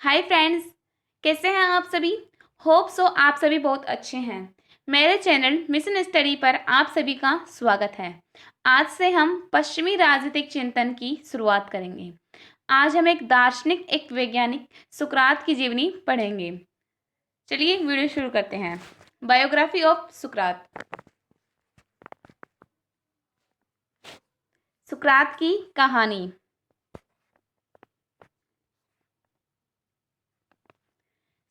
Hi friends, कैसे हैं आप सभी। होप सो आप सभी बहुत अच्छे हैं। मेरे चैनल मिशन स्टडी पर आप सभी का स्वागत है। आज से हम पश्चिमी राजनीतिक चिंतन की शुरुआत करेंगे। आज हम एक दार्शनिक, एक वैज्ञानिक सुकरात की जीवनी पढ़ेंगे। चलिए वीडियो शुरू करते हैं। बायोग्राफी ऑफ सुकरात। सुकरात की कहानी।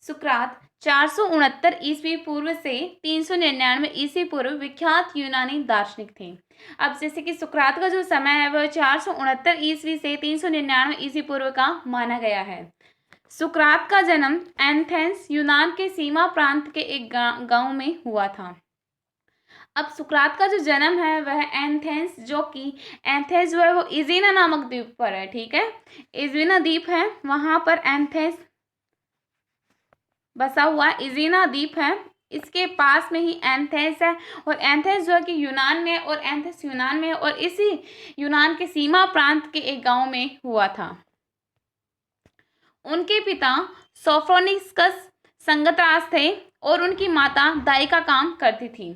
सुकरात 469 ईस्वी पूर्व से 399 ईस्वी पूर्व विख्यात यूनानी दार्शनिक थे। अब जैसे कि सुकरात का जो समय है वह 469 ईस्वी से 399 ईस्वी पूर्व का माना गया है। सुकरात का जन्म एथेंस, यूनान के सीमा प्रांत के एक गांव में हुआ था। अब सुकरात का जो जन्म है वह एथेंस, जो कि एथेंस जो है वो इजीना नामक द्वीप पर है। ठीक है, इजीना द्वीप है, वहां पर एथेंस बसा हुआ इजीना द्वीप है। इसके पास में ही एथेंस है, और एथेंस जो है कि यूनान में है, और एथेंस यूनान में है, और इसी यूनान के सीमा प्रांत के एक गांव में हुआ था। उनके पिता सोफ्रोनिकस संगतराज थे और उनकी माता दाई का काम करती थी।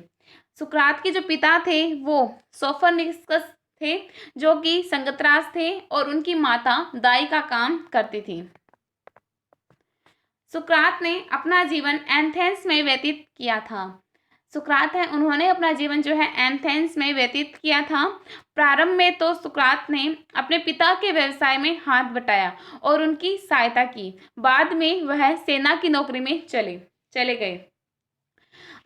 सुकरात के जो पिता थे वो सोफ्रोनिकस थे, जो कि संगतराज थे, और उनकी माता दाई का काम करती थी। सुकरात ने अपना जीवन एथेंस में व्यतीत किया था। सुकरात है, उन्होंने अपना जीवन जो है एथेंस में व्यतीत किया था। प्रारंभ में तो सुकरात ने अपने पिता के व्यवसाय में हाथ बटाया और उनकी सहायता की। बाद में वह सेना की नौकरी में चले गए।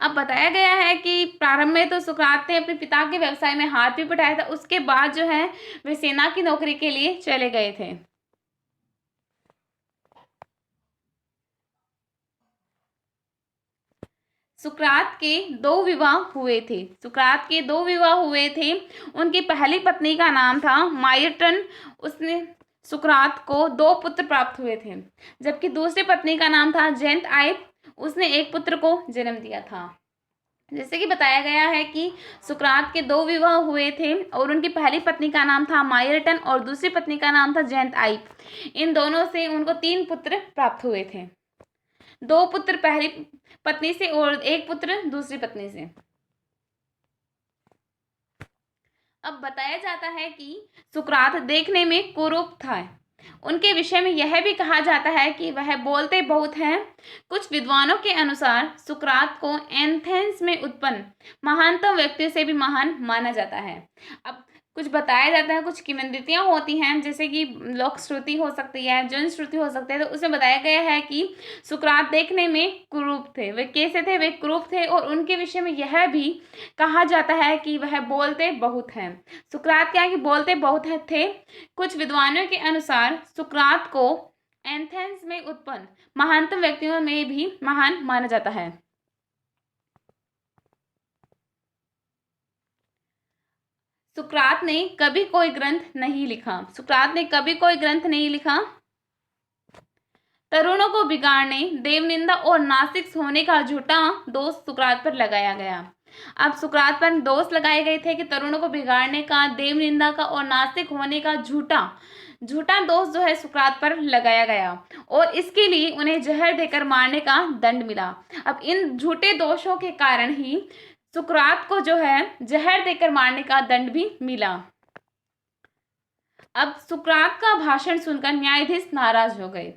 अब बताया गया है कि प्रारंभ में तो सुकरात ने अपने पिता के व्यवसाय में हाथ भी बटाया था, उसके बाद जो है वे सेना की नौकरी के लिए चले गए थे। सुकरात के दो विवाह हुए थे। सुकरात के दो विवाह हुए थे। उनकी पहली पत्नी का नाम था मायर्टन। उसने सुकरात को दो पुत्र प्राप्त हुए थे, जबकि दूसरी पत्नी का नाम था जेंट आइप। उसने एक पुत्र को जन्म दिया था। जैसे कि बताया गया है कि सुकरात के दो विवाह हुए थे और उनकी पहली पत्नी का नाम था मायर्टन और दूसरी पत्नी का नाम था जेंट आइप। इन दोनों से उनको 3 पुत्र प्राप्त हुए थे। 2 पुत्र पहली पत्नी से और 1 पुत्र दूसरी पत्नी से। अब बताया जाता है कि सुकरात देखने में कुरूप था। उनके विषय में यह भी कहा जाता है कि वह बोलते बहुत हैं। कुछ विद्वानों के अनुसार सुकरात को एथेंस में उत्पन्न महानतम व्यक्तियों से भी महान माना जाता है। अब कुछ बताया जाता है, कुछ किंवदंतियां होती हैं, जैसे कि लोक श्रुति हो सकती है, जन श्रुति हो सकती है। तो उसमें बताया गया है कि सुकरात देखने में कुरूप थे। वे कैसे थे? वे कुरूप थे, और उनके विषय में यह भी कहा जाता है कि वह बोलते बहुत हैं। सुकरात क्या है कि बोलते बहुत थे। कुछ विद्वानों के अनुसार सुकरात को एथेंस में उत्पन्न महानतम व्यक्तियों में भी महान माना जाता है। सुकरात ने कभी कोई ग्रंथ नहीं लिखा। सुकरात ने कभी कोई ग्रंथ नहीं लिखा। तरुणों को बिगाड़ने, देवनिंदा और नास्तिक होने का झूठा दोष सुकरात पर लगाया गया। अब सुकरात पर दोष लगाए गए थे कि तरुणों को बिगाड़ने का, देवनिंदा का और नास्तिक होने का झूठा दोष जो है सुकरात पर लगाया गया, और इसके लिए उन्हें जहर देकर मारने का दंड मिला। अब इन झूठे दोषों के कारण ही सुकरात को जो है जहर देकर मारने का दंड भी मिला। अब सुकरात का भाषण सुनकर न्यायाधीश नाराज हो गए।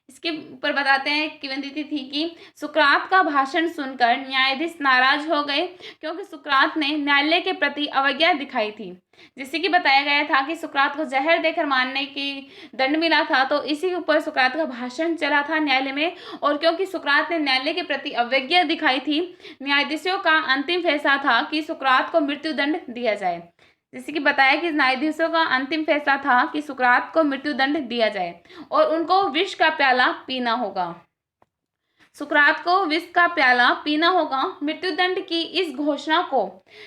इसके ऊपर बताते हैं किंवदंती थी कि सुकरात का भाषण सुनकर न्यायाधीश नाराज हो गए, क्योंकि सुकरात ने न्यायालय के प्रति अवज्ञा दिखाई थी। जैसे कि बताया गया था कि सुकरात को जहर देकर मारने की दंड मिला था, तो इसी के ऊपर सुकरात का भाषण चला था न्यायालय में। और क्योंकि सुकरात ने न्यायालय के प्रति अवज्ञा दिखाई थी, न्यायाधीशों का अंतिम फैसला था कि सुकरात को मृत्युदंड दिया जाए। जैसे कि बताया कि न्यायाधीशों का अंतिम फैसला था कि सुकरात को मृत्युदंड दिया जाए और उनको विष का प्याला पीना होगा। सुकरात को विष का प्याला पीना होगा। मृत्युदंड की इस घोषणा को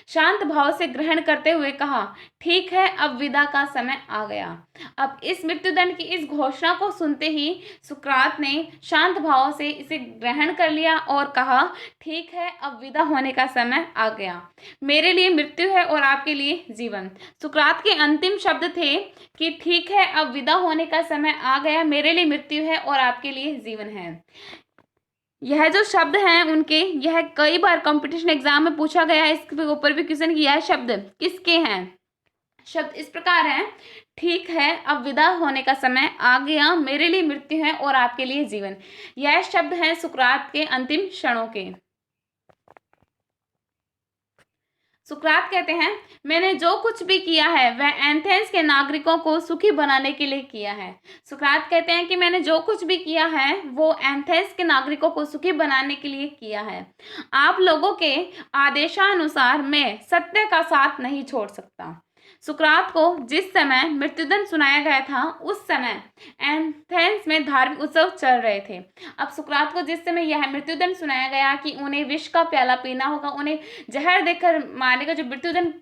शांत भाव से ग्रहण करते हुए कहा, ठीक है, अब विदा का समय आ गया। अब इस मृत्युदंड की इस घोषणा को सुनते ही सुकरात ने शांत भाव से इसे ग्रहण कर लिया और कहा, ठीक है, अब विदा होने का समय आ गया। मेरे लिए मृत्यु है और आपके लिए जीवन। सुकरात के अंतिम शब्द थे कि ठीक है, अब विदा होने का समय आ गया, मेरे लिए मृत्यु है और आपके लिए जीवन है। यह जो शब्द हैं उनके, यह कई बार कंपटीशन एग्जाम में पूछा गया है, इसके ऊपर भी क्वेश्चन किया है। शब्द किसके हैं? शब्द इस प्रकार हैं, ठीक है, अब विदा होने का समय आ गया, मेरे लिए मृत्यु है और आपके लिए जीवन। यह शब्द हैं सुकरात के अंतिम क्षणों के। सुकरात कहते हैं, मैंने जो कुछ भी किया है वह एथेंस के नागरिकों को सुखी बनाने के लिए किया है। सुकरात कहते हैं कि मैंने जो कुछ भी किया है वो एथेंस के नागरिकों को सुखी बनाने के लिए किया है। आप लोगों के आदेशानुसार मैं सत्य का साथ नहीं छोड़ सकता। सुकरात को जिस समय मृत्युदंड सुनाया गया था उस समय एथेंस में धार्मिक उत्सव चल रहे थे। अब सुकरात को जिस समय यह मृत्युदंड सुनाया गया कि उन्हें विष का प्याला पीना होगा, उन्हें जहर देकर मारने का जो मृत्युदंड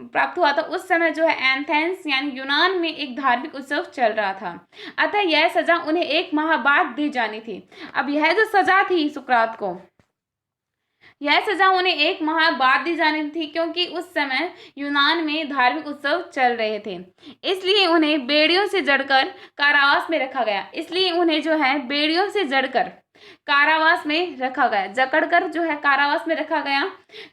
प्राप्त हुआ था, उस समय जो है एथेंस यानी यूनान में एक धार्मिक उत्सव चल रहा था। अतः यह सजा उन्हें 1 माह बाद दी जानी थी। अब यह जो सजा थी सुकरात को, यह सजा उन्हें 1 माह बाद दी जानी थी, क्योंकि उस समय यूनान में धार्मिक उत्सव चल रहे थे। इसलिए उन्हें बेड़ियों से जड़कर कारावास में रखा गया। इसलिए उन्हें जो है बेड़ियों से जड़कर कारावास में रखा गया, जकड़कर जो है कारावास में रखा गया।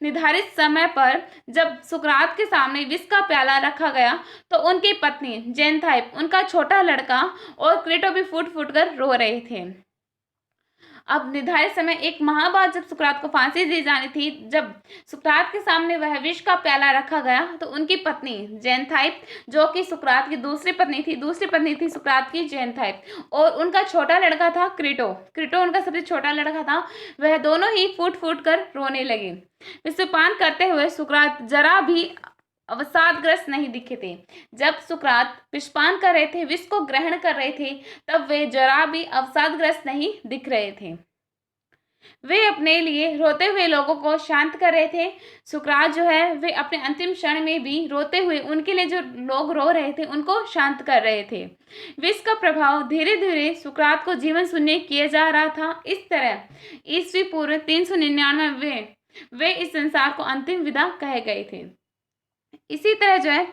निर्धारित समय पर जब सुकरात के सामने विष का प्याला रखा गया तो उनकी पत्नी जेनथाइप, उनका छोटा लड़का और क्रेटो भी फूट फूट कर रो रहे थे। अब निर्धारित समय 1 माह बाद जब सुकरात को फांसी दी जानी थी, जब सुकरात के सामने वह विष का प्याला रखा गया तो उनकी पत्नी जेनथाइप, जो कि सुकरात की दूसरी पत्नी थी सुकरात की जेनथाइप, और उनका छोटा लड़का था क्रीटो उनका सबसे छोटा लड़का था, वह दोनों ही फूट फूट कर रोने लगे। विषपान करते हुए सुकरात जरा भी अवसादग्रस्त नहीं दिखे थे। जब सुकरात विषपान कर रहे थे, विष को ग्रहण कर रहे थे, तब वे जरा भी अवसादग्रस्त नहीं दिख रहे थे। वे अपने लिए रोते हुए लोगों को शांत कर रहे थे। सुकरात जो है वे अपने अंतिम क्षण में भी रोते हुए उनके लिए जो लोग रो रहे थे उनको शांत कर रहे थे। विष का प्रभाव धीरे धीरे सुकरात को जीवन शून्य किया जा रहा था। इस तरह ईस्वी पूर्व 399 वे इस संसार को अंतिम विदा कहे गए थे। इसी तरह जो है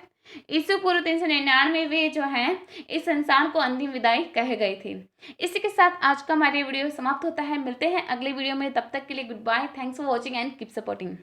ईस्वी पूर्व 399 वे जो हैं इस संसार को अंतिम विदाई कहे गए थे। इसी के साथ आज का हमारी वीडियो समाप्त होता है। मिलते हैं अगले वीडियो में, तब तक के लिए goodbye. Thanks for watching and keep supporting.